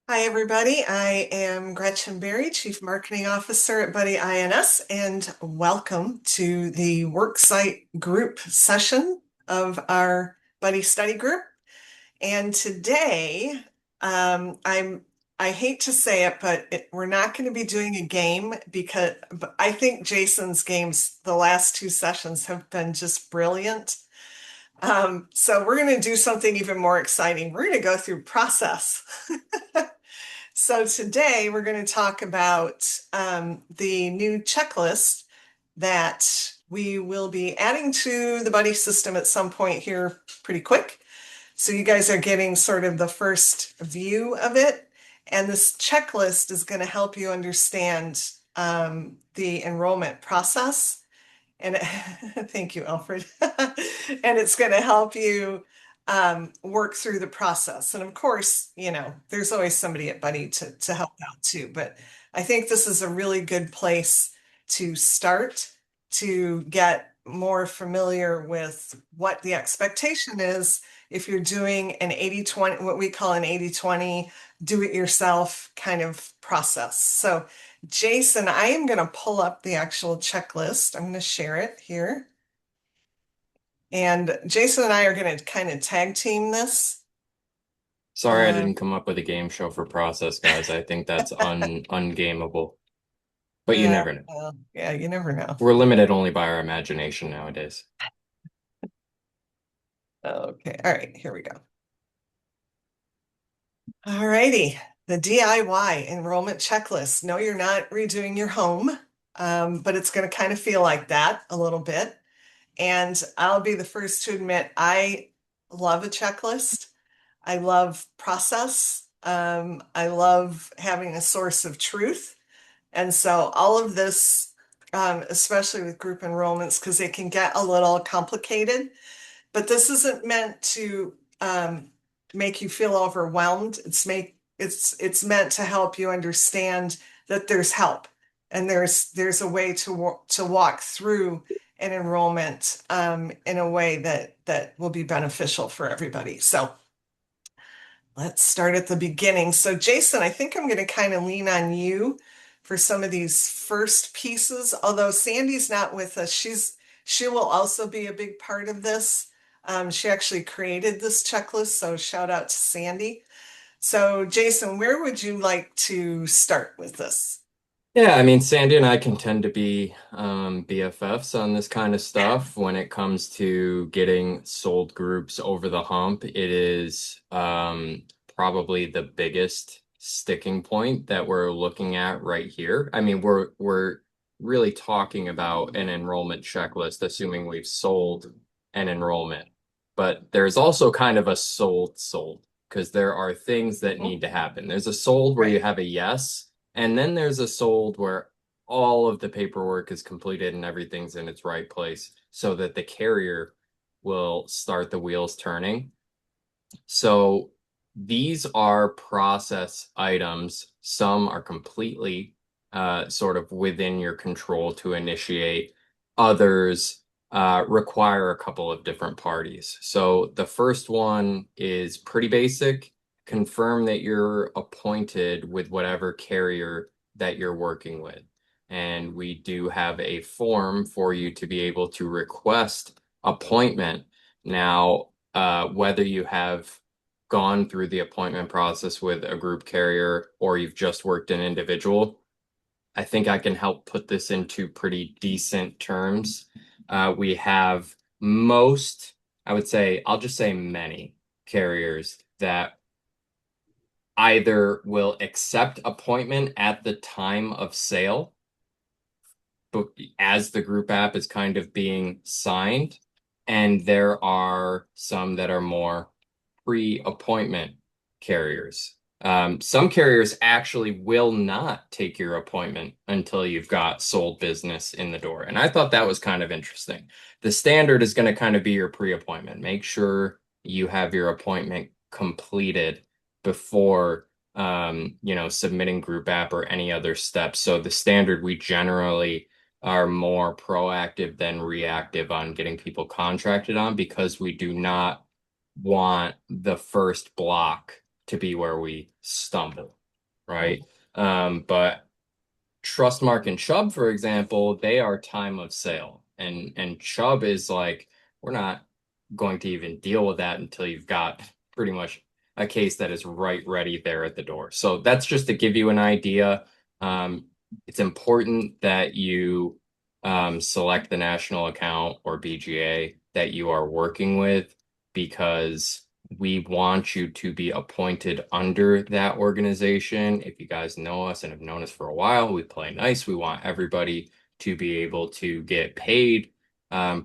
Hi, everybody. I am Gretchen Berry, Chief Marketing Officer at Buddy INS, and welcome to the worksite group session of our Buddy Study Group. And today, I hate to say it, but we're not going to be doing a game because but I think Jason's games, the last two sessions have been just brilliant. So we're going to do something even more exciting. We're going to go through process. So today we're going to talk about the new checklist that we will be adding to the buddy system at some point here pretty quick. So you guys are getting sort of the first view of it. And this checklist is going to help you understand the enrollment process. And thank you, Alfred. And it's going to help you work through the process. And of course, there's always somebody at Buddy to help out too. But I think this is a really good place to start to get more familiar with what the expectation is if you're doing an 80/20, what we call an 80/20 do-it-yourself kind of process. So Jason, I am going to pull up the actual checklist. I'm going to share it here. And Jason and I are going to kind of tag team this. Sorry, I Uh, didn't come up with a game show for process, guys. I think that's ungameable. But you yeah, never know. yeah, you never know. We're limited only by our imagination nowadays. Okay, all right, here we go. All righty, the DIY enrollment checklist. No, you're not redoing your home, but it's going to kind of feel like that a little bit. And I'll be the first to admit I love a checklist. I love process. I love having a source of truth. And so all of this, especially with group enrollments, because they can get a little complicated, but this isn't meant to make you feel overwhelmed. It's meant to help you understand that there's help and there's a way to walk through an enrollment in a way that will be beneficial for everybody. So let's start at the beginning. So, Jason, I think I'm going to kind of lean on you for some of these first pieces. Although Sandy's not with us, she will also be a big part of this. She actually created this checklist, so shout out to Sandy. So, Jason, where would you like to start with this? Yeah, I mean, Sandy and I can tend to be BFFs on this kind of stuff when it comes to getting sold groups over the hump. It is probably the biggest sticking point that we're looking at right here. I mean, we're really talking about an enrollment checklist, assuming we've sold an enrollment. But there's also kind of a sold because there are things that Mhm. need to happen. There's a sold where you Right. have a yes. And then there's a sold where all of the paperwork is completed and everything's in its right place so that the carrier will start the wheels turning. So these are process items. Some are completely sort of within your control to initiate. Others require a couple of different parties. So the first one is pretty basic. Confirm that you're appointed with whatever carrier that you're working with. And we do have a form for you to be able to request appointment. Now, whether you have gone through the appointment process with a group carrier or you've just worked an individual, I think I can help put this into pretty decent terms. We have most, I would say, I'll just say many carriers that either will accept appointment at the time of sale, but as the group app is kind of being signed, and there are some that are more pre-appointment carriers. Some carriers actually will not take your appointment until you've got sold business in the door. And I thought that was kind of interesting. The standard is going to kind of be your pre-appointment. Make sure you have your appointment completed before submitting group app or any other steps. So the standard we generally are more proactive than reactive on getting people contracted on because we do not want the first block to be where we stumble, right? But Trustmark and Chubb, for example, they are time of sale. And Chubb is like, we're not going to even deal with that until you've got pretty much a case that is right ready there at the door. So that's just to give you an idea. Um, it's important that you select the national account or BGA that you are working with because we want you to be appointed under that organization. If you guys know us and have known us for a while, we play nice. We want everybody to be able to get paid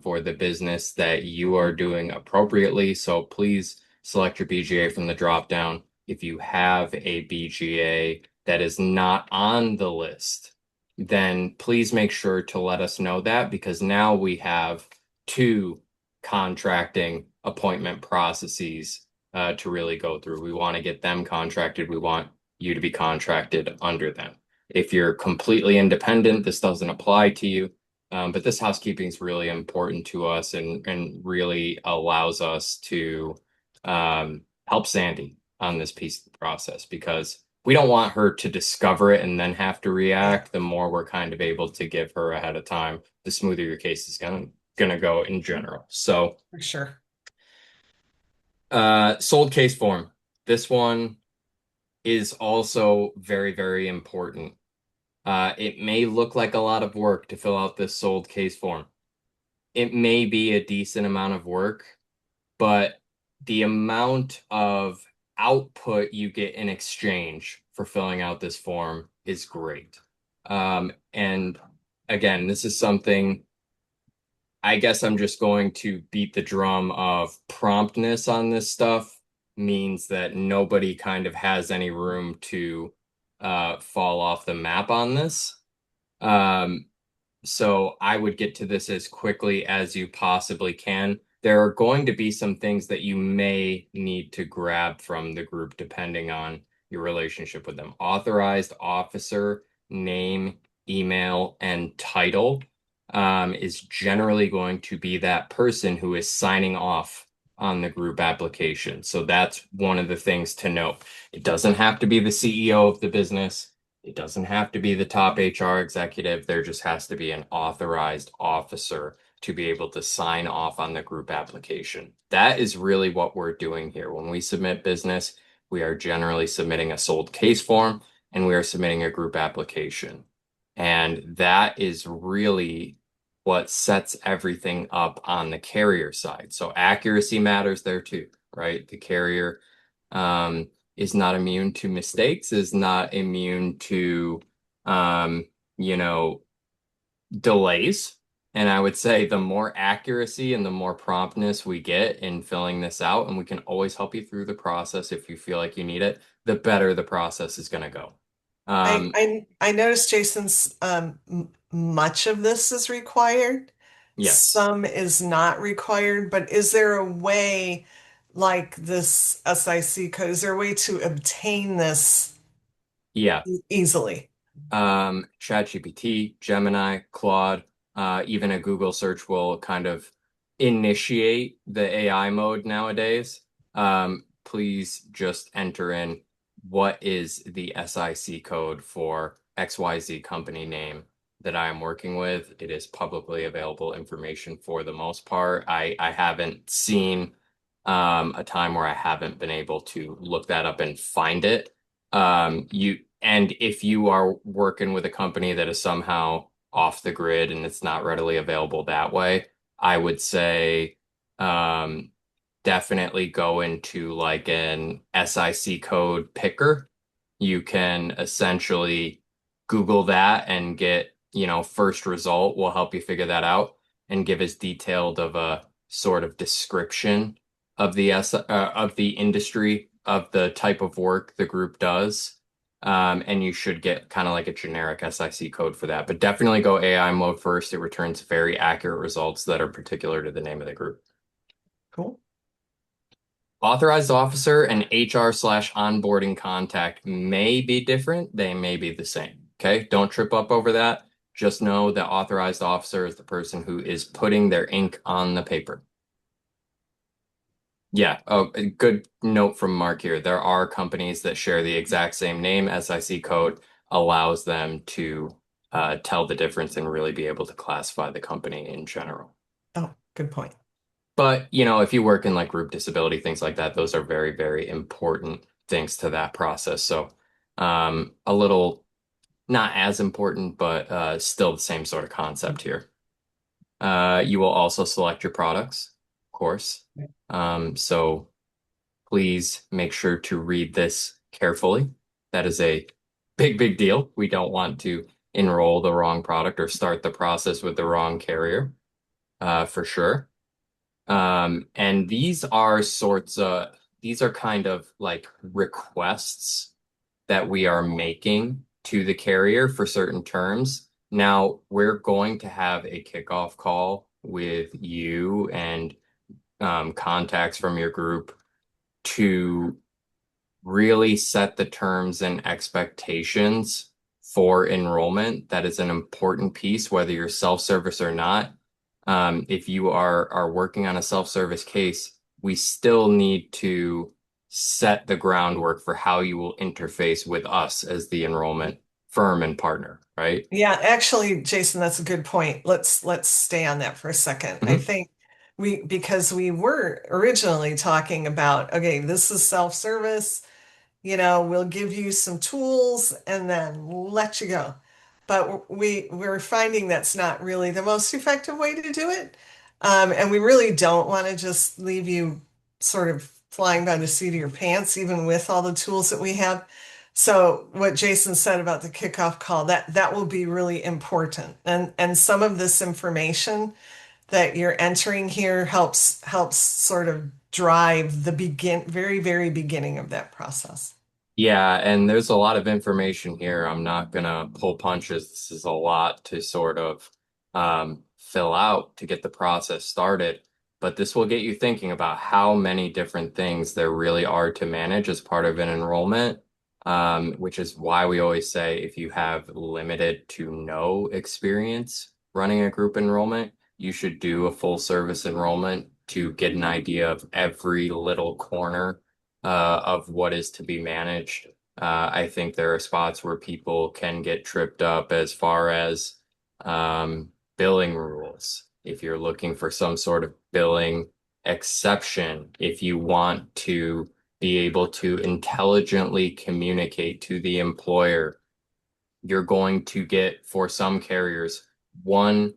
for the business that you are doing appropriately. So please select your BGA from the drop down. If you have a BGA that is not on the list, then please make sure to let us know that because now we have two contracting appointment processes to really go through. We want to get them contracted. We want you to be contracted under them. If you're completely independent, this doesn't apply to you. But this housekeeping is really important to us and really allows us to help Sandy on this piece of the process because we don't want her to discover it and then have to Yeah, react. The more we're kind of able to give her ahead of time, the smoother your case is gonna go in general. So, for sure. sold case form. This one is also very, very important. It may look like a lot of work to fill out this sold case form. It may be a decent amount of work, but the amount of output you get in exchange for filling out this form is great. And again, this is something I guess I'm just going to beat the drum of promptness on this stuff means that nobody kind of has any room to fall off the map on this. Um, so I would get to this as quickly as you possibly can. There are going to be some things that you may need to grab from the group depending on your relationship with them. Authorized officer, name, email, and title is generally going to be that person who is signing off on the group application. So that's one of the things to note. It doesn't have to be the CEO of the business. It doesn't have to be the top HR executive. There just has to be an authorized officer to be able to sign off on the group application. That is really what we're doing here. When we submit business, we are generally submitting a sold case form and we are submitting a group application. And that is really what sets everything up on the carrier side. So accuracy matters there too, right? The carrier is not immune to mistakes, is not immune to, um, you know, delays. And I would say the more accuracy and the more promptness we get in filling this out, and we can always help you through the process if you feel like you need it, the better the process is going to go. Um, I noticed Jason's much of this is required. yes. Some is not required, but is there a way like this SIC code, is there a way to obtain this Yeah. easily? ChatGPT, Gemini, Claude, even a Google search will kind of initiate the AI mode nowadays. Please just enter in what is the SIC code for XYZ company name that I am working with. It is publicly available information for the most part. I haven't seen a time where I haven't been able to look that up and find it. And if you are working with a company that is somehow off the grid and it's not readily available that way, I would say um, definitely go into like an SIC code picker. You can essentially Google that and get, first result will help you figure that out and give as detailed of a sort of description of the industry of the type of work the group does. And you should get kind of like a generic SIC code for that. But definitely go AI mode first. It returns very accurate results that are particular to the name of the group. Cool. Authorized officer and HR/onboarding contact may be different. They may be the same. Okay. Don't trip up over that. Just know that authorized officer is the person who is putting their ink on the paper. Yeah. Oh, a good note from Mark here. There are companies that share the exact same name. SIC code allows them to tell the difference and really be able to classify the company in general. Oh, good point. But, if you work in like group disability, things like that, those are very, very important things to that process. So, a little not as important, but still the same sort of concept here. You will also select your products, of course. So please make sure to read this carefully. That is a big, big deal. We don't want to enroll the wrong product or start the process with the wrong carrier, for sure. And these are kind of like requests that we are making to the carrier for certain terms. Now, we're going to have a kickoff call with you and contacts from your group to really set the terms and expectations for enrollment. That is an important piece, whether you're self-service or not. If you are working on a self-service case, we still need to set the groundwork for how you will interface with us as the enrollment firm and partner, right? Yeah, actually, Jason, that's a good point. Let's stay on that for a second. I Mhm. think because we were originally talking about, okay, this is self-service. We'll give you some tools and then let you go. But we're finding that's not really the most effective way to do it. And we really don't want to just leave you sort of flying by the seat of your pants, even with all the tools that we have. So what Jason said about the kickoff call, that will be really important. And some of this information that you're entering here helps sort of drive the very, very beginning of that process. Yeah, and there's a lot of information here. I'm not gonna pull punches. This is a lot to sort of fill out to get the process started. But this will get you thinking about how many different things there really are to manage as part of an enrollment, which is why we always say if you have limited to no experience running a group enrollment, you should do a full service enrollment to get an idea of every little corner of what is to be managed. I think there are spots where people can get tripped up as far as billing rules. If you're looking for some sort of billing exception, if you want to be able to intelligently communicate to the employer, you're going to get, for some carriers, one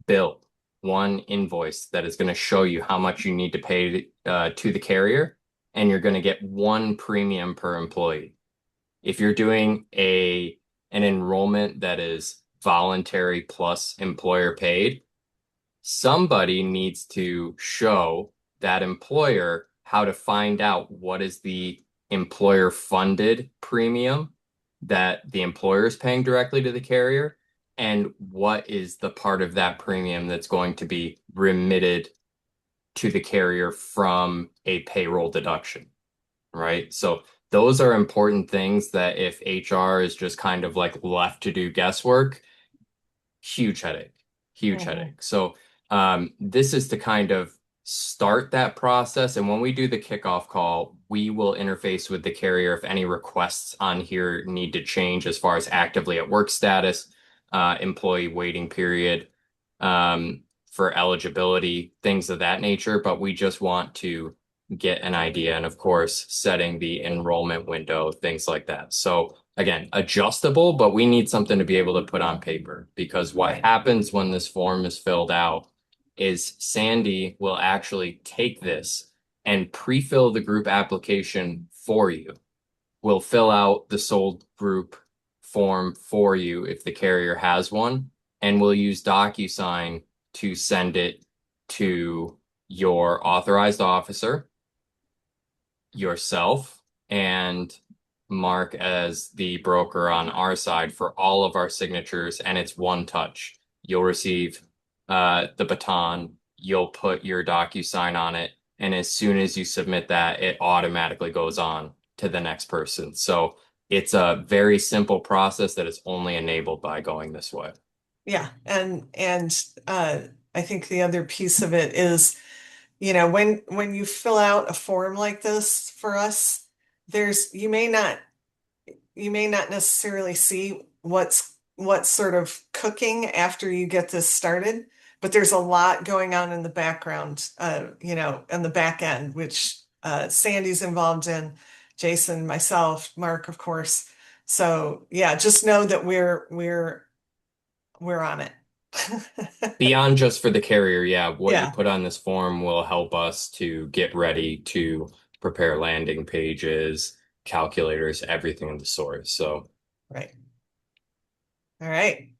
bill, one invoice that is going to show you how much you need to pay to the carrier, and you're going to get one premium per employee. If you're doing an enrollment that is voluntary plus employer paid, somebody needs to show that employer how to find out what is the employer funded premium that the employer is paying directly to the carrier and what is the part of that premium that's going to be remitted to the carrier from a payroll deduction, right? So those are important things that if HR is just kind of like left to do guesswork, huge headache, huge Mhm. headache. So this is to kind of start that process. And when we do the kickoff call, we will interface with the carrier if any requests on here need to change as far as actively at work status, employee waiting period, for eligibility, things of that nature. But we just want to get an idea. And of course, setting the enrollment window, things like that. So again, adjustable, but we need something to be able to put on paper because what happens when this form is filled out is Sandy will actually take this and pre-fill the group application for you. We'll fill out the sold group form for you if the carrier has one, and we'll use DocuSign to send it to your authorized officer, yourself, and Mark as the broker on our side for all of our signatures, and it's one touch. You'll receive the baton, you'll put your DocuSign on it, and as soon as you submit that, it automatically goes on to the next person. So it's a very simple process that is only enabled by going this way. Yeah, and I think the other piece of it is, when you fill out a form like this for us, there's you may not necessarily see what's sort of cooking after you get this started, but there's a lot going on in the background, in the back end, which Sandy's involved in, Jason, myself, Mark, of course. So yeah, just know that we're on it. Beyond just for the carrier, yeah, what you Yeah, put on this form will help us to get ready to prepare landing pages, calculators, everything of the sort. So, right. All right.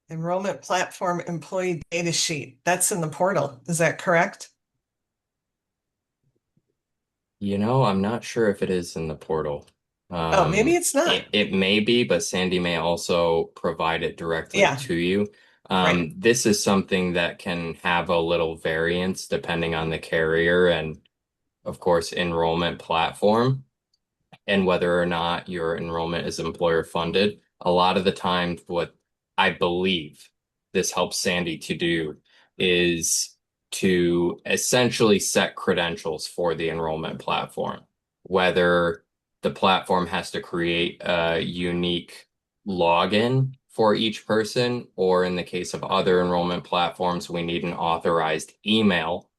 Enrollment platform employee data sheet. That's in the portal. Is that correct? I'm not sure if it is in the portal. Oh, maybe it's not. It may be, but Sandy may also provide it directly Yeah, to you. right. This is something that can have a little variance depending on the carrier and, of course, enrollment platform, and whether or not your enrollment is employer funded. A lot of the time, what I believe this helps Sandy to do is to essentially set credentials for the enrollment platform, whether the platform has to create a unique login for each person, or in the case of other enrollment platforms, we need an authorized email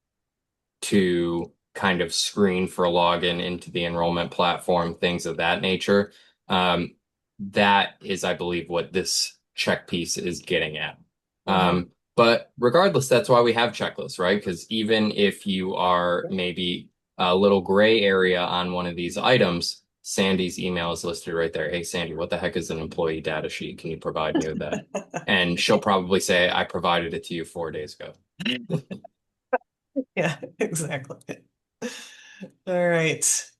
to kind of screen for login into the enrollment platform, things of that nature. Um, that is, I believe, what this check piece is getting at. Hmm. But regardless, that's why we have checklists, right? Because even if you are maybe a little gray area on one of these items, Sandy's email is listed right there. Hey, Sandy, what the heck is an employee data sheet? Can you provide me with that? And she'll probably say, I provided it to you 4 days ago. Yeah, exactly. All right.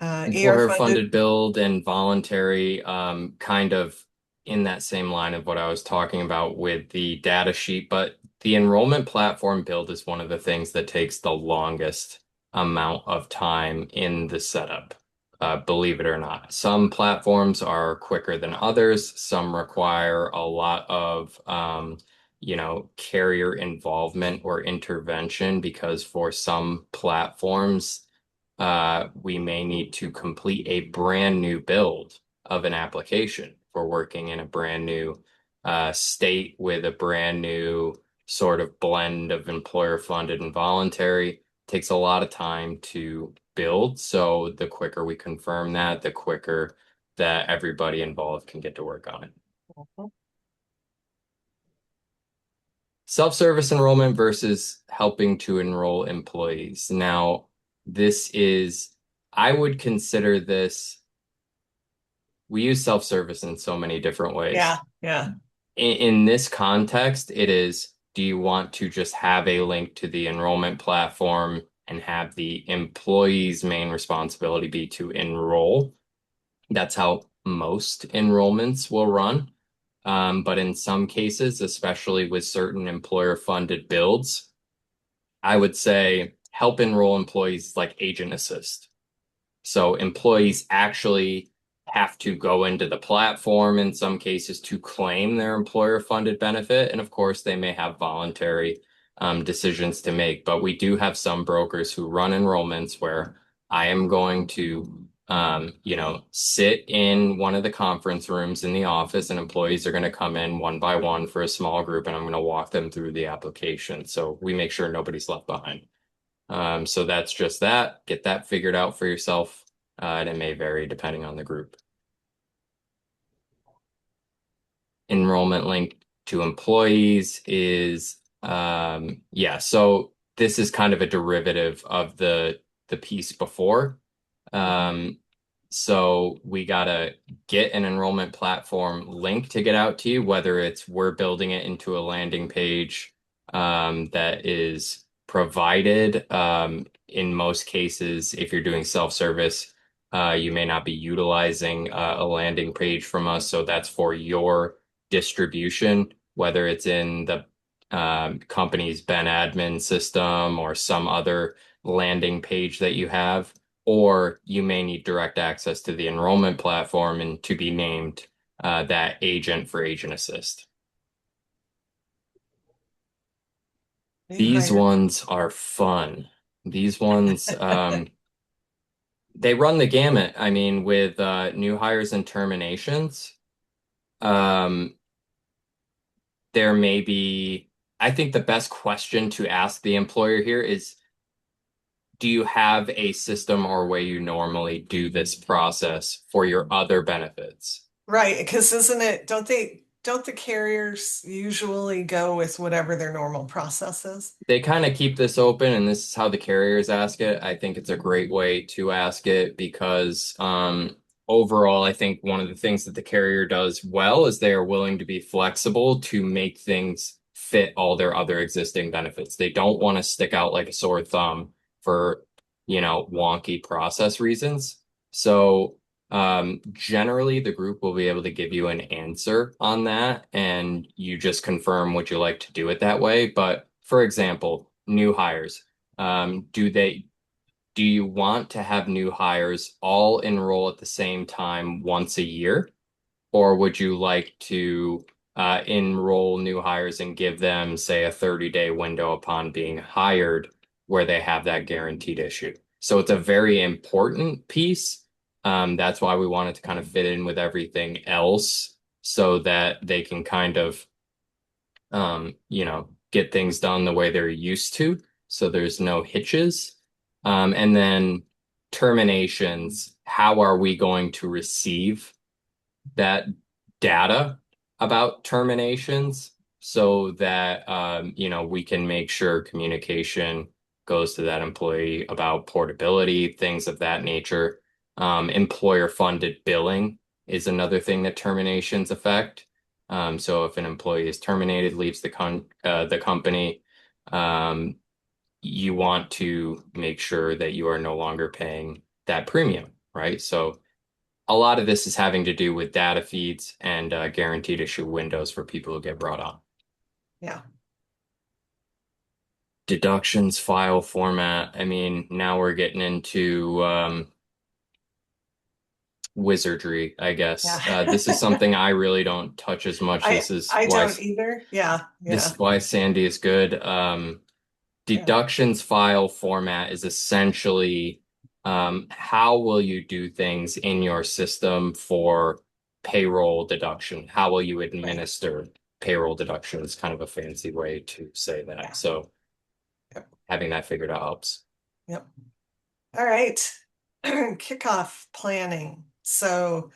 ER Employer funded. funded build and voluntary, kind of in that same line of what I was talking about with the data sheet. But the enrollment platform build is one of the things that takes the longest amount of time in the setup, believe it or not. Some platforms are quicker than others. Some require a lot of, carrier involvement or intervention because for some platforms, we may need to complete a brand new build of an application. For working in a brand new state with a brand new sort of blend of employer funded and voluntary. Takes a lot of time to build. So the quicker we confirm that, the quicker that everybody involved can get to work on it. Self-service enrollment versus helping to enroll employees. Now, this is, I would consider this, we use self-service in so many different ways. Yeah, yeah. In this context, it is, do you want to just have a link to the enrollment platform and have the employee's main responsibility be to enroll? That's how most enrollments will run. But in some cases, especially with certain employer funded builds, I would say help enroll employees like agent assist. So employees actually have to go into the platform in some cases to claim their employer funded benefit. And of course, they may have voluntary decisions to make. But we do have some brokers who run enrollments where I am going to, sit in one of the conference rooms in the office, and employees are going to come in one by one for a small group, and I'm going to walk them through the application. So we make sure nobody's left behind. So that's just that. Get that figured out for yourself, and it may vary depending on the group. Enrollment link to employees is, yeah. So this is kind of a derivative of the piece before. Um, so we gotta get an enrollment platform link to get out to you, whether it's we're building it into a landing page that is provided. In most cases, if you're doing self-service, you may not be utilizing a landing page from us. So that's for your distribution, whether it's in the company's Ben admin system or some other landing page that you have, or you may need direct access to the enrollment platform and to be named that agent for Agent Assist. New These hire. ones are fun. These ones, they run the gamut. I mean, with new hires and terminations, um, there may be, I think the best question to ask the employer here is, do you have a system or way you normally do this process for your other benefits? Right, because isn't it, don't the carriers usually go with whatever their normal process is? They kind of keep this open, and this is how the carriers ask it. I think it's a great way to ask it because overall, I think one of the things that the carrier does well is they are willing to be flexible to make things fit all their other existing benefits. They don't want to stick out like a sore thumb for, wonky process reasons. So generally, the group will be able to give you an answer on that, and you just confirm would you like to do it that way. But for example, new hires, do you want to have new hires all enroll at the same time once a year? Or would you like to enroll new hires and give them, say, a 30-day window upon being hired where they have that guaranteed issue? So it's a very important piece. That's why we wanted to kind of fit in with everything else so that they can kind of, get things done the way they're used to. So there's no hitches. And then terminations, how are we going to receive that data about terminations so that we can make sure communication goes to that employee about portability, things of that nature. Employer funded billing is another thing that terminations affect. So if an employee is terminated, leaves the company, um, you want to make sure that you are no longer paying that premium, right? So a lot of this is having to do with data feeds and guaranteed issue windows for people who get brought on. Yeah. Deductions file format. I mean, now we're getting into wizardry, I Yeah. guess. This is something I really don't touch as much. I don't either. Yeah, This yeah, is why Sandy is good. yeah. Deductions file format is essentially how will you do things in your system for payroll deduction? How will you Right. administer payroll deduction is kind of a fancy way to say that. Yeah. So Yep. having that figured out helps. Yep. All right. Kickoff planning. So,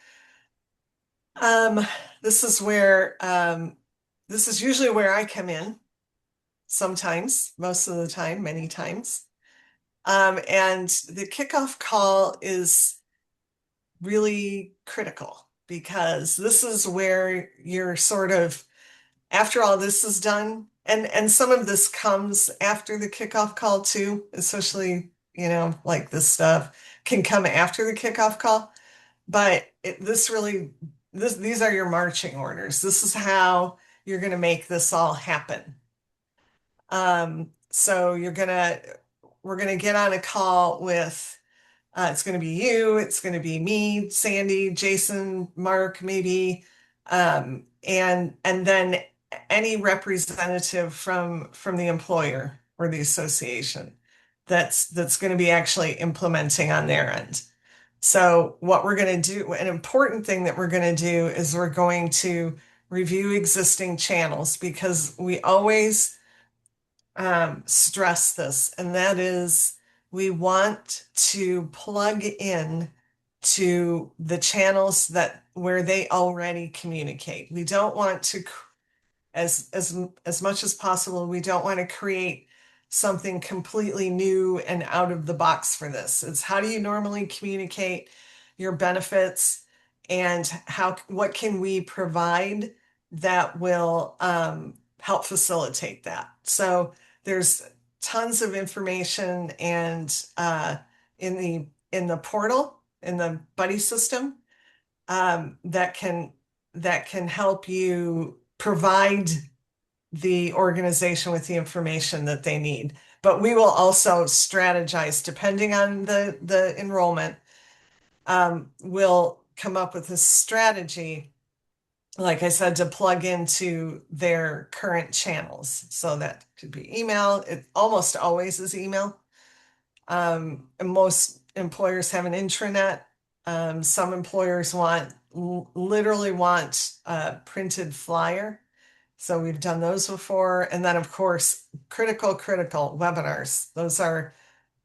um, this is where this is usually where I come in sometimes, most of the time, many times. And the kickoff call is really critical because this is where you're sort of after all this is done, and some of this comes after the kickoff call too, especially, like this stuff can come after the kickoff call, but this really these are your marching orders. This is how you're going to make this all happen. So we're gonna get on a call with it's going to be you, it's going to be me, Sandy, Jason, Mark, maybe, and then any representative from the employer or the association that's going to be actually implementing on their end. So what we're going to do, an important thing that we're going to do is we're going to review existing channels because we always stress this, and that is we want to plug in to the channels that where they already communicate. We don't want to as much as possible, we don't want to create something completely new and out of the box for this. It's how do you normally communicate your benefits and how what can we provide that will help facilitate that. So there's tons of information and in the portal in the buddy system that can help you provide the organization with the information that they need. But we will also strategize depending on the enrollment. We'll come up with a strategy like I said, to plug into their current channels. So that could be email. It almost always is email. And most employers have an intranet. Some employers literally want a printed flyer. So we've done those before. And then, of course, critical webinars.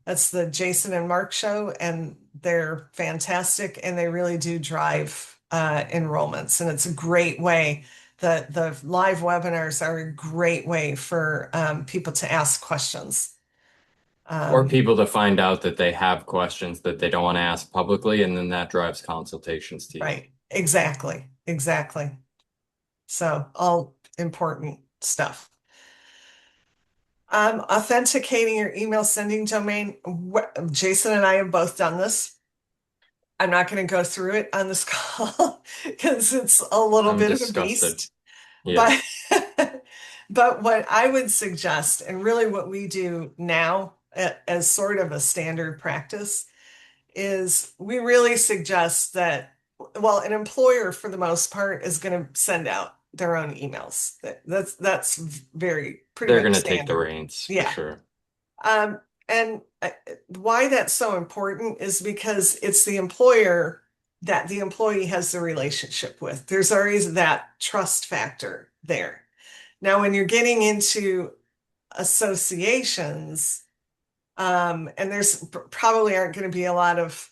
That's the Jason and Mark show, and they're fantastic, and they really do drive enrollments. And it's a great way. The live webinars are a great way for people to ask questions. Or Um, people to find out that they have questions that they don't want to ask publicly, and then that drives consultations to you. right. Exactly. So all important stuff. Authenticating your email sending domain. Jason and I have both done this. I'm not going to go through it on this call because it's a little I'm bit of a disgusted. beast. Yeah. But but what I would suggest, and really what we do now as sort of a standard practice, is we really suggest that, well, an employer for the most part is going to send out their own emails. That's very pretty They're much going to take the standard. reins for Yeah. sure. Um, and why that's so important is because it's the employer that the employee has the relationship with. There's always that trust factor there. Now, when you're getting into associations, and there's probably aren't going to be a lot of,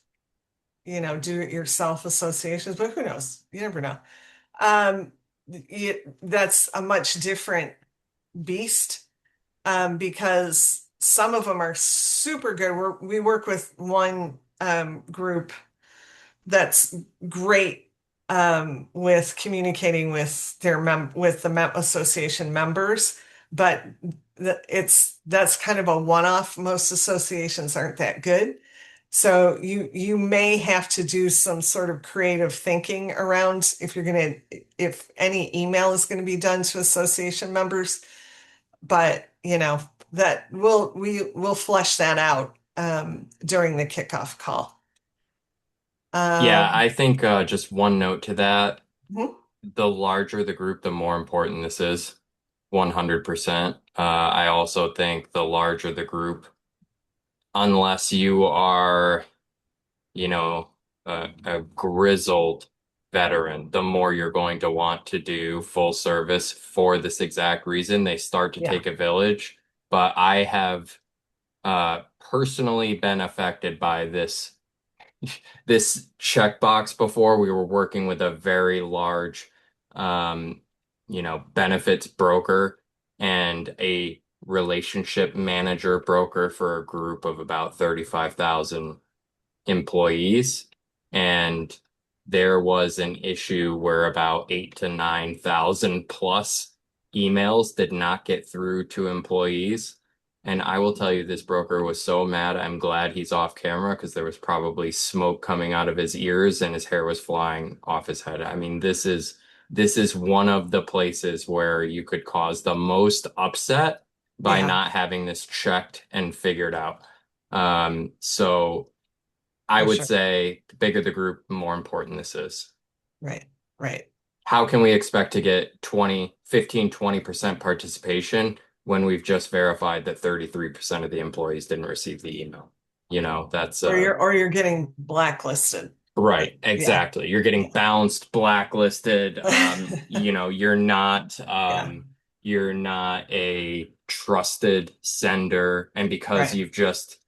do-it-yourself associations, but who knows? You never know. Um, that's a much different beast, because some of them are super good. We work with one group that's great with communicating with with the association members, but that's kind of a one-off. Most associations aren't that good. So you may have to do some sort of creative thinking around if any email is going to be done to association members, but that we will flesh that out during the kickoff call. Yeah, Um, I think just one note to that, mhm. the larger the group, the more important this is. 100%. I also think the larger the group, unless you are, you know, a grizzled veteran, the more you're going to want to do full service for this exact reason. They start to Yeah, take a village. But I have personally been affected by this checkbox before. We were working with a very large, um, benefits broker and a relationship manager broker for a group of about 35,000 employees. And there was an issue where about 8 to 9 thousand plus emails did not get through to employees. And I will tell you, this broker was so mad. I'm glad he's off camera because there was probably smoke coming out of his ears and his hair was flying off his head. I mean, this is one of the places where you could cause the most upset by yeah, not having this checked and figured out. So I for would sure. say the bigger the group, the more important this is. Right, right. How can we expect to get 20% participation when we've just verified that 33% of the employees didn't receive the email? That's Or you're getting blacklisted. right, Yeah, exactly. You're getting yeah, bounced, blacklisted. yeah. You're not a trusted sender, and because Right. you've just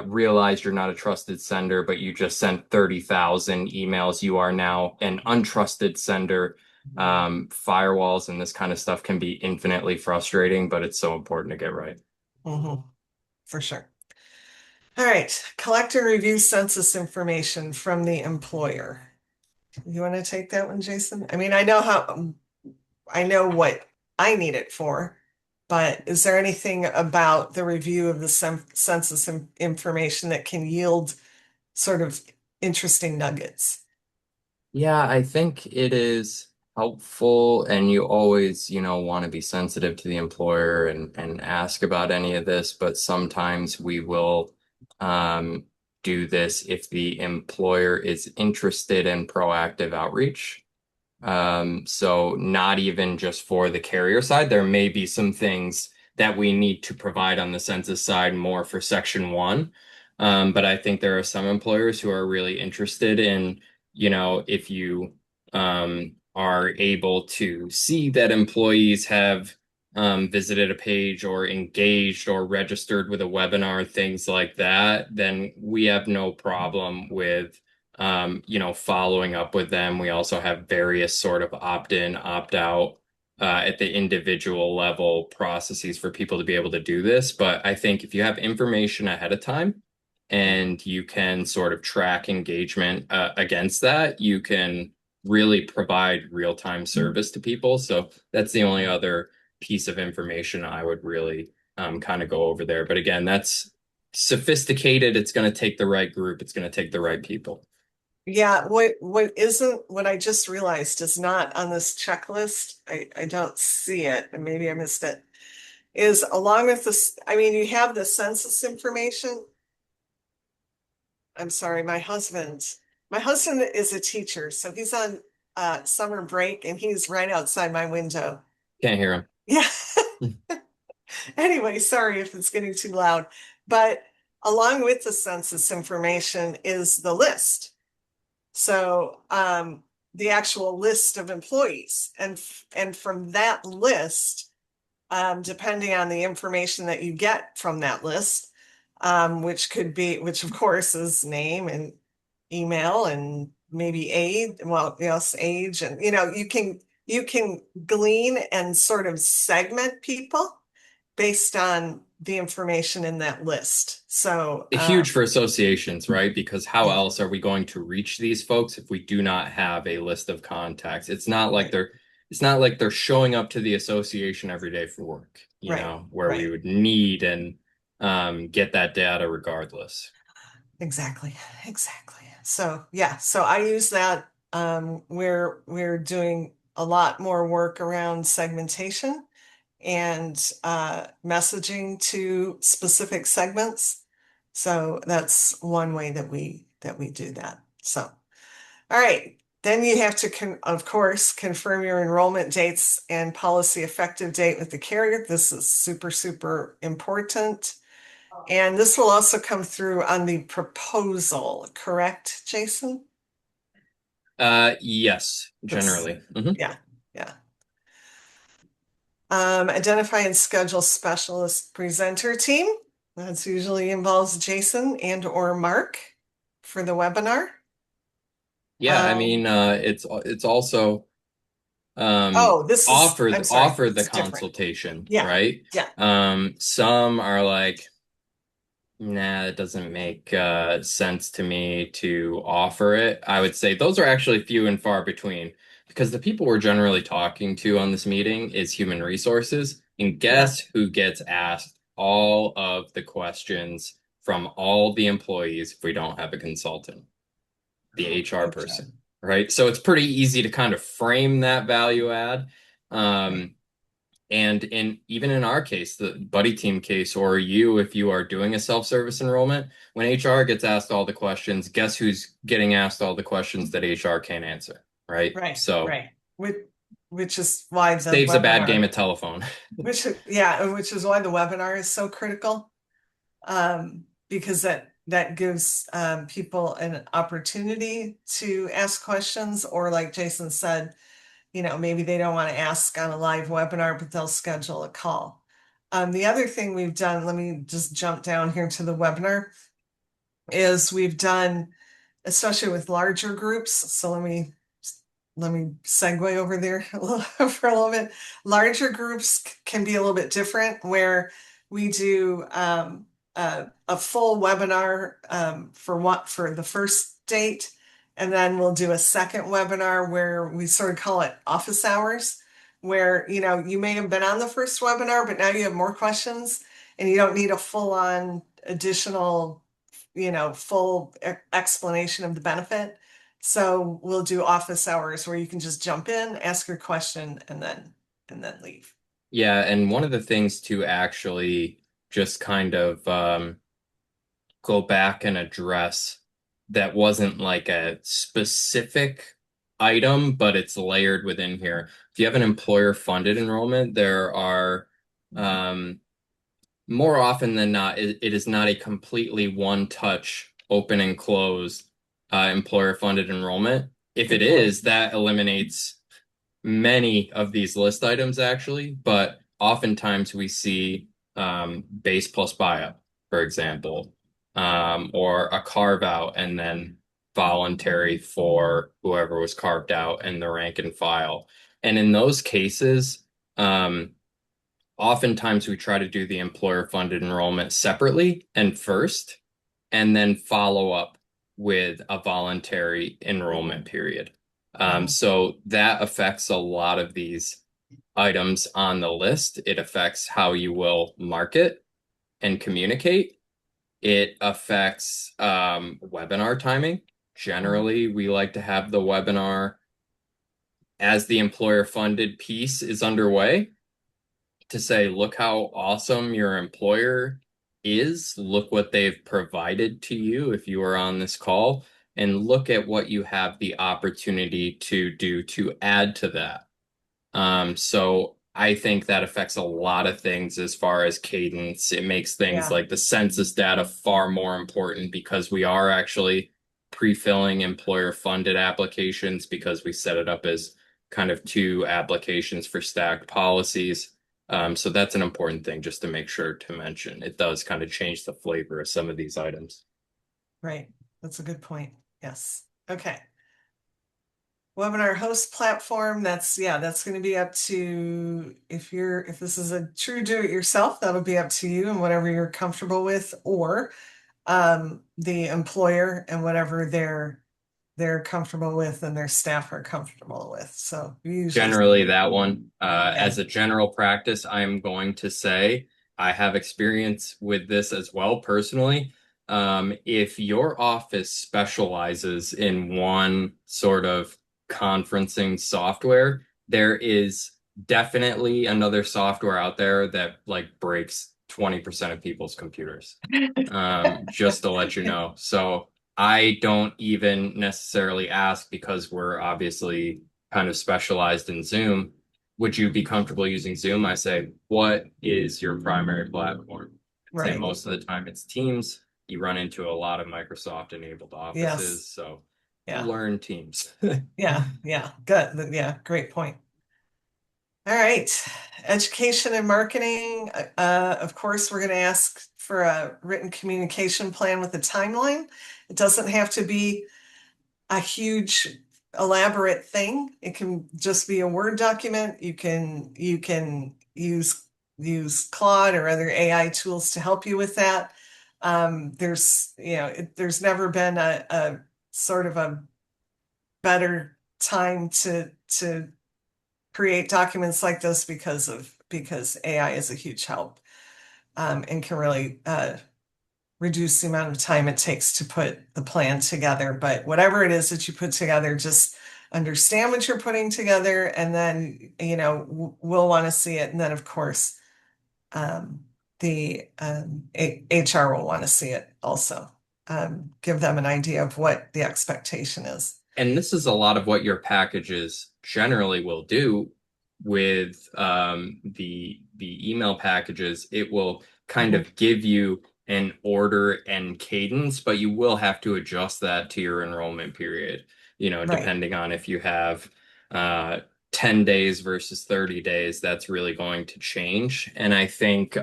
realized you're not a trusted sender, but you just sent 30,000 emails, you are now an untrusted sender. Firewalls and this kind of stuff can be infinitely frustrating, but it's so important to get right. Hmm. For sure. All right. Collect and review census information from the employer. You want to take that one, Jason? I mean, I know what I need it for, but is there anything about the review of the census information that can yield sort of interesting nuggets? Yeah, I think it is helpful, and you always, want to be sensitive to the employer and ask about any of this, but sometimes we will um, do this if the employer is interested in proactive outreach. So not even just for the carrier side, there may be some things that we need to provide on the census side more for Section 1. But I think there are some employers who are really interested in, if you are able to see that employees have visited a page or engaged or registered with a webinar, things like that, then we have no problem with following up with them. We also have various sort of opt-in, opt-out at the individual level processes for people to be able to do this. But I think if you have information ahead of time and you can sort of track engagement against that, you can really provide real-time service to people. So that's the only other piece of information I would really kind of go over there. But again, that's sophisticated. It's going to take the right group. It's going to take the right people. Yeah, what I just realized is not on this checklist. I don't see it, and maybe I missed it. Is along with this, I mean, you have the census information. I'm sorry, my husband is a teacher, so he's on summer break and he's right outside my window. Can't hear Yeah. him. Anyway, sorry if it's getting too loud. But along with the census information is the list. So the actual list of employees, and from that list, depending on the information that you get from that list, which of course is name and email and maybe age, well, yes, age, and you can glean and sort of segment people based on the information in that list. So Huge for associations, right? Because how yeah, else are we going to reach these folks if we do not have a list of contacts? right, It's not like they're showing up to the association every day for work, right, where we right. would need and get that data regardless. Exactly, exactly. So yeah, so I use that. We're doing a lot more work around segmentation and messaging to specific segments. So that's one way that we do that. So all right. Then you have to, of course, confirm your enrollment dates and policy effective date with the carrier. This is super, super important. And this will also come through on the proposal, correct, Jason? Yes, This, generally. Mhm. yeah, yeah. Identify and schedule specialist presenter team. That's usually involves Jason and or Mark for the webinar. Yeah, I Um, mean, it's also oh, I'm sorry, offer the it's different. consultation, Yeah, right? yeah, Some are like, nah, it doesn't make sense to me to offer it. I would say those are actually few and far between because the people we're generally talking to on this meeting is human resources. And yeah. guess who gets asked all of the questions from all the employees if we don't have a consultant? The HR HR. person, right? So it's pretty easy to kind of frame that value add. Right. Um, and even in our case, the buddy team case, or you, if you are doing a self-service enrollment, when HR gets asked all the questions, guess who's getting asked all the questions that HR can't answer, right? Right, So right. Which is why the saves a bad game webinar, of telephone. which is why the webinar is so critical. Because that gives people an opportunity to ask questions, or like Jason said, maybe they don't want to ask on a live webinar, but they'll schedule a call. The other thing we've done, let me just jump down here to the webinar, is we've done, especially with larger groups. So let me segue over there for a little bit. Larger groups can be a little bit different, where we do a full webinar for the first date, and then we'll do a second webinar where we sort of call it office hours, where you may have been on the first webinar, but now you have more questions, and you don't need a full-on additional, full explanation of the benefit. So we'll do office hours where you can just jump in, ask your question, and then leave. Yeah, and one of the things to actually just kind of go back and address that wasn't like a specific item, but it's layered within here. If you have an employer-funded enrollment, there are um, more often than not, it is not a completely one-touch open and close employer-funded enrollment. If it Good point. is, that eliminates many of these list items actually, but oftentimes we see base plus buyout, for example, or a carve out and then voluntary for whoever was carved out and the rank and file. And in those cases, oftentimes we try to do the employer funded enrollment separately and first, and then follow up with a voluntary enrollment period. Mhm. So that affects a lot of these items on the list. It affects how you will market and communicate. It affects webinar timing. Mhm. Generally, we like to have the webinar as the employer funded piece is underway to say, look how awesome your employer is. Look what they've provided to you if you are on this call, and look at what you have the opportunity to do to add to that. So I think that affects a lot of things as far as cadence. It makes things Yeah, like the census data far more important because we are actually pre-filling employer-funded applications because we set it up as kind of two applications for stacked policies. So that's an important thing just to make sure to mention. It does kind of change the flavor of some of these items. right. That's a good point. Yes. Okay. Webinar host platform, that's going to be up to if this is a true do it yourself, that'll be up to you and whatever you're comfortable with, or the employer and whatever they're comfortable with and their staff are comfortable with. So we usually, Generally, that one. yeah, As a general practice, I'm going to say I have experience with this as well personally. If your office specializes in one sort of conferencing software, there is definitely another software out there that like breaks 20% of people's computers. Just to let you know. So I don't even necessarily ask because we're obviously kind of specialized in Zoom. Would you be comfortable using Zoom? I say, what is your primary platform? I'd say right. most of the time it's Teams. You run into a lot of Microsoft enabled Yes. offices, so Yeah. learn Teams. Yeah. Yeah. Good. Yeah. Great point. All right. Education and marketing. Of course, we're going to ask for a written communication plan with a timeline. It doesn't have to be a huge elaborate thing. It can just be a Word document. You can use Claude or other AI tools to help you with that. There's never been a sort of a better time to create documents like this because AI is a huge help, and can really reduce the amount of time it takes to put the plan together. But whatever it is that you put together, just understand what you're putting together, and then we'll want to see it. And then, of course, the HR will want to see it also. Give them an idea of what the expectation is. And this is a lot of what your packages generally will do with the email packages. It will kind Mhm. of give you an order and cadence, but you will have to adjust that to your enrollment period, Right. depending on if you have uh, 10 days versus 30 days, that's really going to change. And I think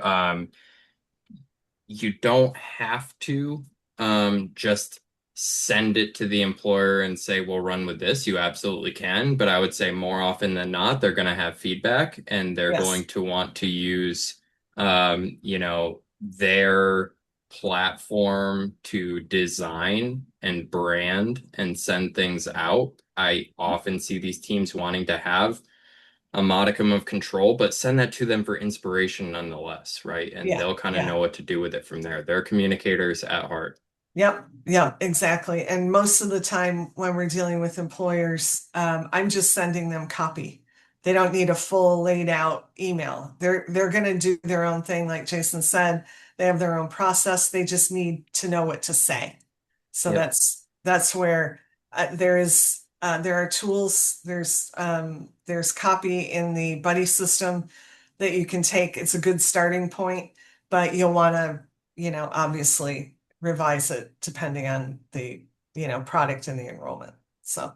you don't have to just send it to the employer and say, we'll run with this. You absolutely can. But I would say more often than not, they're going to have feedback and they're going Yes. to want to use, their platform to design and brand and send things out. I often see these teams wanting to have a modicum of control, but send that to them for inspiration nonetheless, right? And Yeah. they'll kind of Yeah. know what to do with it from there. They're communicators at heart. Yep, yep, exactly. And most of the time when we're dealing with employers, I'm just sending them copy. They don't need a full laid out email. They're going to do their own thing, like Jason said. They have their own process. They just need to know what to say. So Yep. that's where there is. There are tools, there's copy in the buddy system that you can take. It's a good starting point, but you'll want to, obviously revise it depending on the, product and the enrollment. So,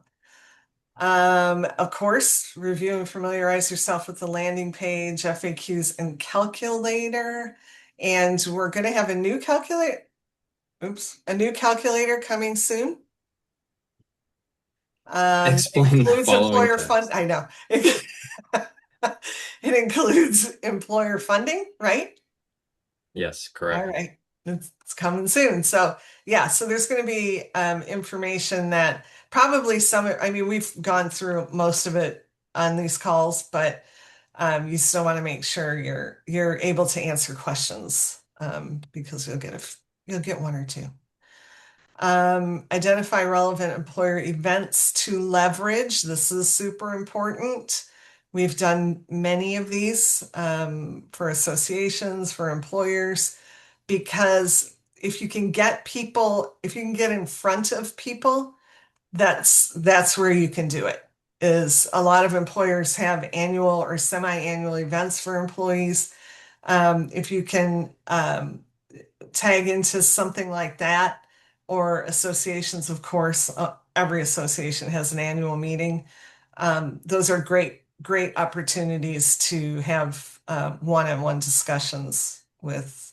of course, review and familiarize yourself with the landing page, FAQs, and calculator. And we're going to have a new calculator coming soon. Explain the Includes following employer fund. text. I know. It includes employer funding, right? Yes, All correct. right. It's coming soon. So yeah, so there's going to be information that probably I mean, we've gone through most of it on these calls, but you still want to make sure you're able to answer questions because you'll get one or two. Identify relevant employer events to leverage. This is super important. We've done many of these for associations, for employers, because if you can get in front of people, that's where you can do it. Is a lot of employers have annual or semi-annual events for employees. If you can tag into something like that, or associations, of course, every association has an annual meeting. Those are great opportunities to have one-on-one discussions with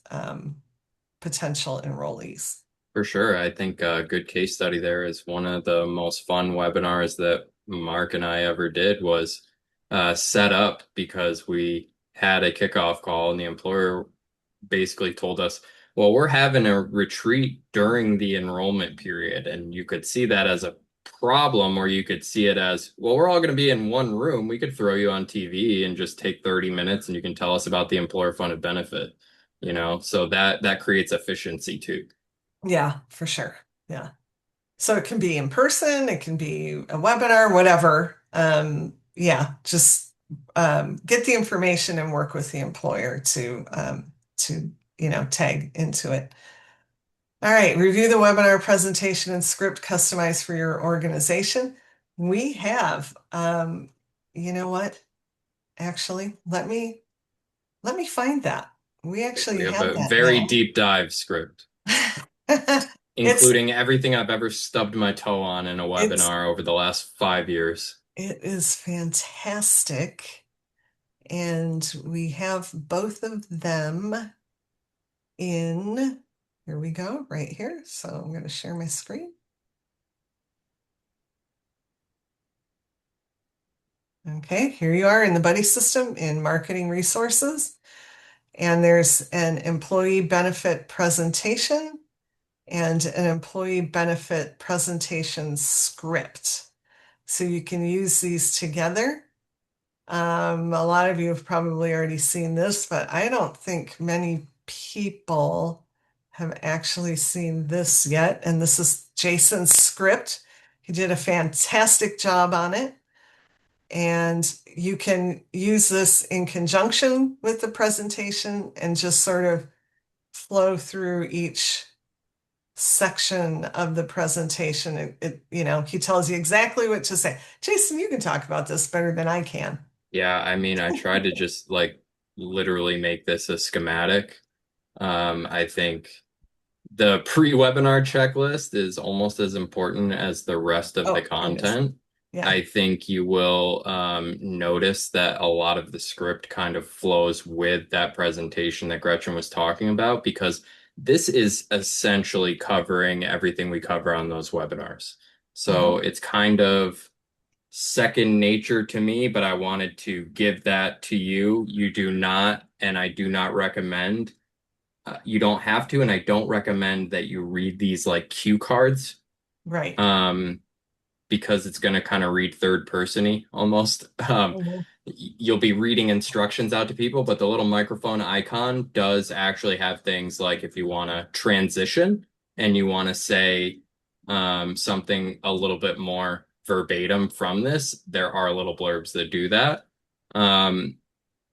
potential enrollees. For sure. I think a good case study there is one of the most fun webinars that Mark and I ever did was set up because we had a kickoff call and the employer basically told us, well, we're having a retreat during the enrollment period. And you could see that as a problem, or you could see it as, well, we're all going to be in one room. We could throw you on TV and just take 30 minutes and you can tell us about the employer funded benefit, so that creates efficiency too. Yeah, for sure. Yeah. So it can be in person, it can be a webinar, whatever. Yeah, just get the information and work with the employer to tag into it. All right, review the webinar presentation and script customized for your organization. We have, you know what? Actually, let me find that. We actually We have have a that very now. deep dive script, It's including everything I've ever stubbed my toe on in a it's webinar over the last 5 years. it is fantastic. And we have both of them in, here we go, right here. So I'm going to share my screen. Okay, here you are in the buddy system in marketing resources. And there's an employee benefit presentation and an employee benefit presentation script. So you can use these together. A lot of you have probably already seen this, but I don't think many people have actually seen this yet. And this is Jason's script. He did a fantastic job on it. And you can use this in conjunction with the presentation and just sort of flow through each section of the presentation. He tells you exactly what to say. Jason, you can talk about this better than I can. Yeah, I mean, I tried to just like literally make this a schematic. I think the pre-webinar checklist is almost as important as the rest of the Oh, it is. content. Yeah. I think you will notice that a lot of the script kind of flows with that presentation that Gretchen was talking about because this is essentially covering everything we cover on those webinars. So Mhm. it's kind of second nature to me, but I wanted to give that to you. You do not, and I do not recommend you don't have to, and I don't recommend that you read these like cue cards, Right. um, because it's going to kind of read third persony almost. Mhm. You'll be reading instructions out to people, but the little microphone icon does actually have things like if you want to transition and you want to say something a little bit more verbatim from this, there are little blurbs that do that. Um,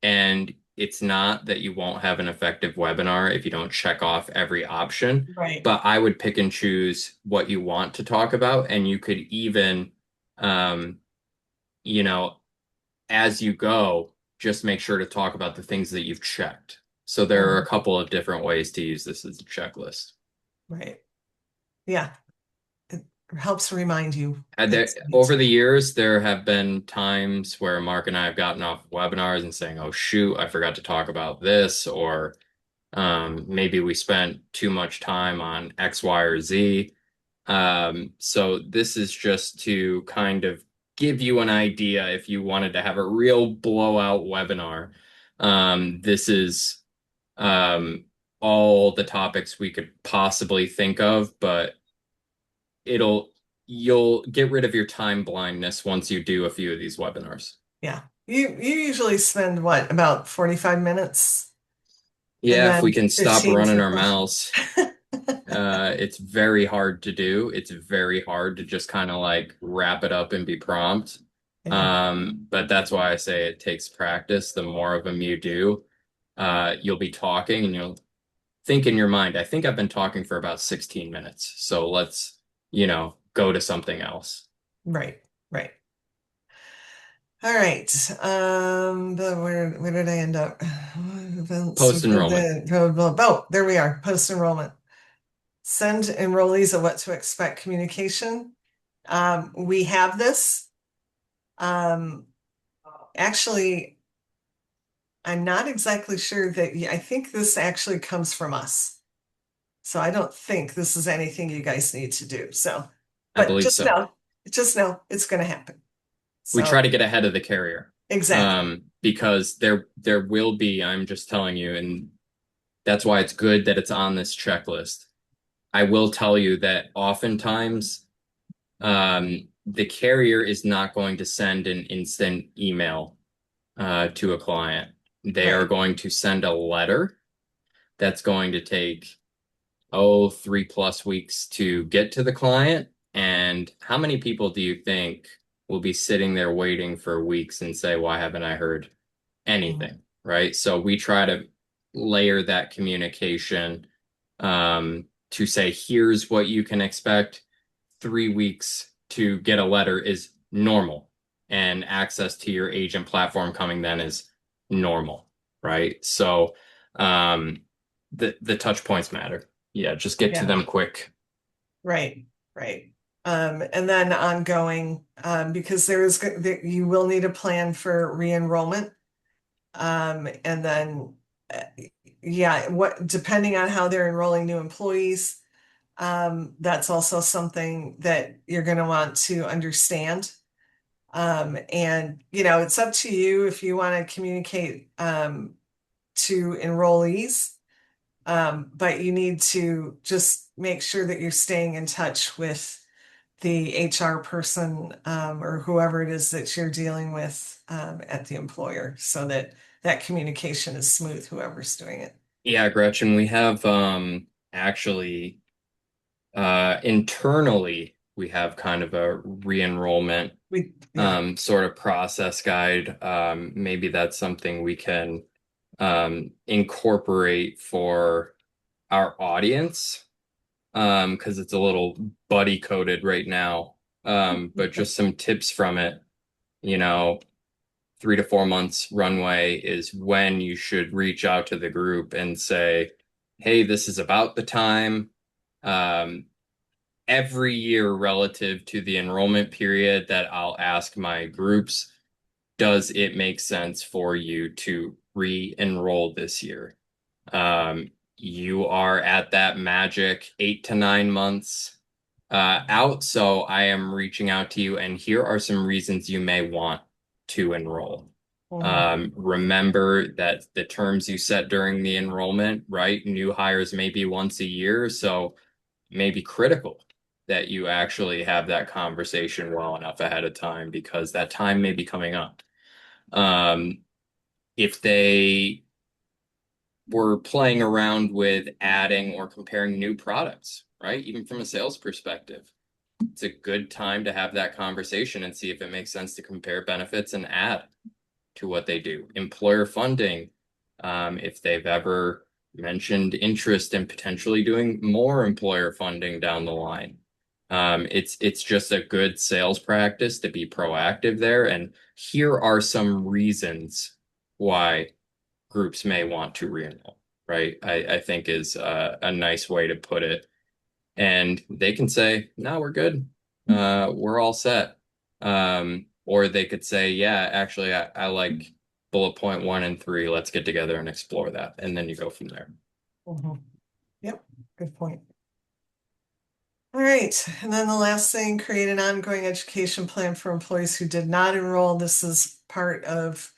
and it's not that you won't have an effective webinar if you don't check off every option, Right. but I would pick and choose what you want to talk about. And you could even Um, you know, as you go, just make sure to talk about the things that you've checked. So there are a Mhm. couple of different ways to use this as a checklist. Right. Yeah. It helps remind you And that there, you need over to. the years, there have been times where Mark and I have gotten off webinars and saying, "Oh shoot, I forgot to talk about this," or maybe we spent too much time on X, Y, or Z. So this is just to kind of give you an idea if you wanted to have a real blowout webinar. This is um, all the topics we could possibly think of, but it'll you'll get rid of your time blindness once you do a few of these webinars. Yeah. You usually spend what, about 45 minutes and Yeah, if we then can stop 15 running for our questions. mouths. It's very hard to do. It's very hard to just kind of like wrap it up and be prompt. Yeah. But that's why I say it takes practice. The more of them you do, you'll be talking and you'll think in your mind, I think I've been talking for about 16 minutes. So let's, go to something else. Right. Right. All right. Where did I end up? Events. Post enrollment. Oh, there we are. Post enrollment. Send enrollees a what to expect communication. We have this. Um, Actually, I'm not exactly sure that, I think this actually comes from us. So I don't think this is anything you guys need to do. So, I but believe so. just know it's going to happen. We So try to get ahead of the carrier. exactly. Because there will be, I'm just telling you, and that's why it's good that it's on this checklist. I will tell you that oftentimes the carrier is not going to send an instant email to a client. They are Right. going to send a letter that's going to take, 3+ weeks to get to the client. And how many people do you think will be sitting there waiting for weeks and say, why haven't I heard Mhm. anything? Right. So we try to layer that communication to say, here's what you can expect. 3 weeks to get a letter is normal, and access to your agent platform coming then is normal, right? So um, the touch points matter. Yeah, just get to Yeah. them quick. Right. Right. And then ongoing, because you will need a plan for re-enrollment. And then, uh, yeah, depending on how they're enrolling new employees, that's also something that you're going to want to understand. And, it's up to you if you want to communicate, to enrollees. But you need to just make sure that you're staying in touch with the HR person, or whoever it is that you're dealing with, at the employer so that that communication is smooth, whoever's doing it. Yeah, Gretchen, we have actually internally we have kind of a re-enrollment Yeah. sort of process guide. Maybe that's something we can incorporate for our audience, because it's a little buddy coded right now. But just some tips from it, you know, 3 to 4 months runway is when you should reach out to the group and say, hey, this is about the time. Um, every year relative to the enrollment period that I'll ask my groups, does it make sense for you to re-enroll this year? You are at that magic 8 to 9 months out, so I am reaching out to you, and here are some reasons you may want to enroll. Mhm. Remember that the terms you set during the enrollment, right? New hires may be once a year, so it may be critical that you actually have that conversation well enough ahead of time because that time may be coming up. Um, if they were playing around with adding or comparing new products, right? Even from a sales perspective, it's a good time to have that conversation and see if it makes sense to compare benefits and add to what they do. Employer funding, if they've ever mentioned interest in potentially doing more employer funding down the line. It's just a good sales practice to be proactive there. And here are some reasons why groups may want to re-enroll, right? I think is a nice way to put it. And they can say, no, we're good. We're all set. Or they could say, yeah, actually, I like bullet point 1 and 3. Let's get together and explore that. And then you go from there. Mhm. Yep, good point. All right, and then the last thing, create an ongoing education plan for employees who did not enroll. This is part of,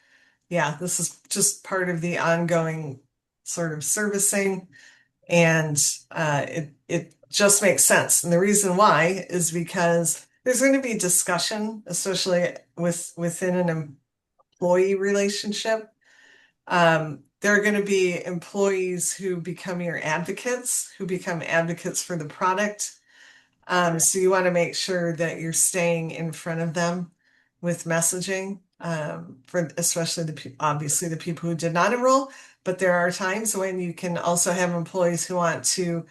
yeah, this is just part of the ongoing sort of servicing, and it just makes sense. And the reason why is because there's going to be discussion, especially within an employee relationship. There are going to be employees who become your advocates, who become advocates for the product. So you want to make sure that you're staying in front of them with messaging, for especially obviously the people who did not enroll. But there are times when you can also have employees who want to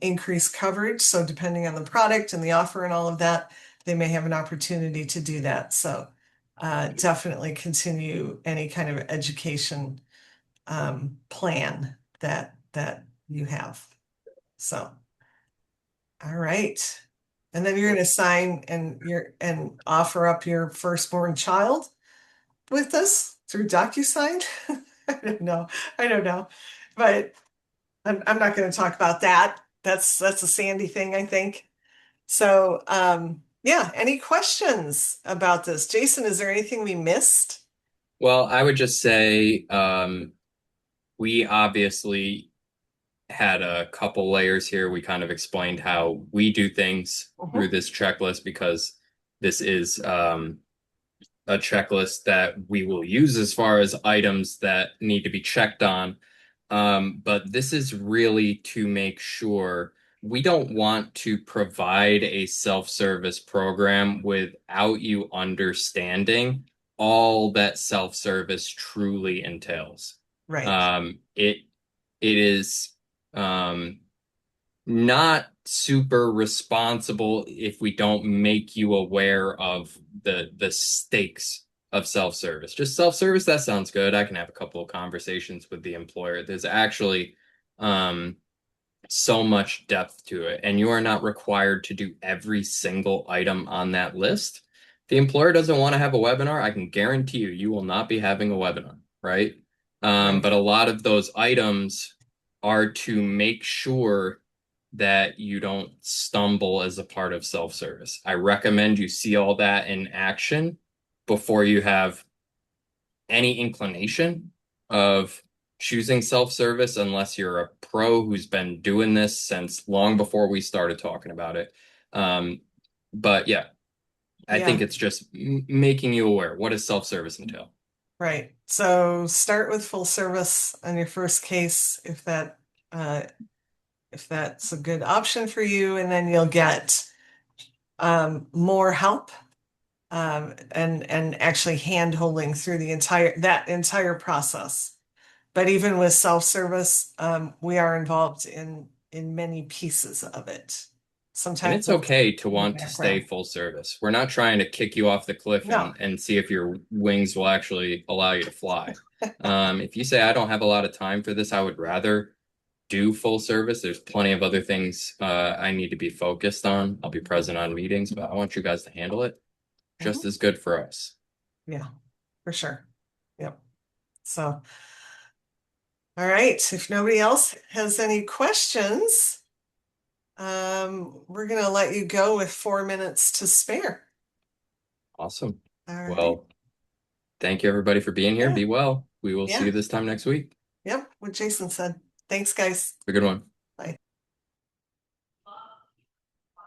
increase coverage. So depending on the product and the offer and all of that, they may have an opportunity to do that. So definitely continue any kind of education plan that you have. So, all right. And then you're going to sign and offer up your firstborn child with us through DocuSign. I don't know. I don't know. But I'm not going to talk about that. That's a Sandy thing, I think. So, yeah, any questions about this? Jason, is there anything we missed? Well, I would just say we obviously had a couple layers here. We kind of explained how we do things through Mhm. this checklist because this is a checklist that we will use as far as items that need to be checked on. But this is really to make sure we don't want to provide a self-service program without you understanding all that self-service truly entails. Right, It is not super responsible if we don't make you aware of the stakes of self-service. Just self-service, that sounds good. I can have a couple of conversations with the employer. There's actually um, so much depth to it, and you are not required to do every single item on that list. If the employer doesn't want to have a webinar, I can guarantee you, you will not be having a webinar, right? right. But a lot of those items are to make sure that you don't stumble as a part of self-service. I recommend you see all that in action before you have any inclination of choosing self-service unless you're a pro who's been doing this since long before we started talking about it. Um, but yeah, I think Yeah, it's just making you aware. What does self-service entail? right. So start with full service on your first case uh, if that's a good option for you, and then you'll get more help and actually hand holding through the entire process. But even with self-service, we are involved in many pieces of it. And Sometimes it's it's okay to in the want to stay background. full service. We're not trying to kick you off the cliff No. and see if your wings will actually allow you to fly. If you say, I don't have a lot of time for this, I would rather do full service. There's plenty of other things I need to be focused on. I'll be present on meetings, but I want you guys to handle it just Mhm. as good for us. Yeah, for sure. Yep. So, all right. If nobody else has any questions, we're going to let you go with 4 minutes to spare. Awesome. All right. Well, thank you everybody for being here. Yeah. Be well. We will see Yeah. you this time next week. Yep. What Jason said. Thanks, guys. Have a good one. Bye.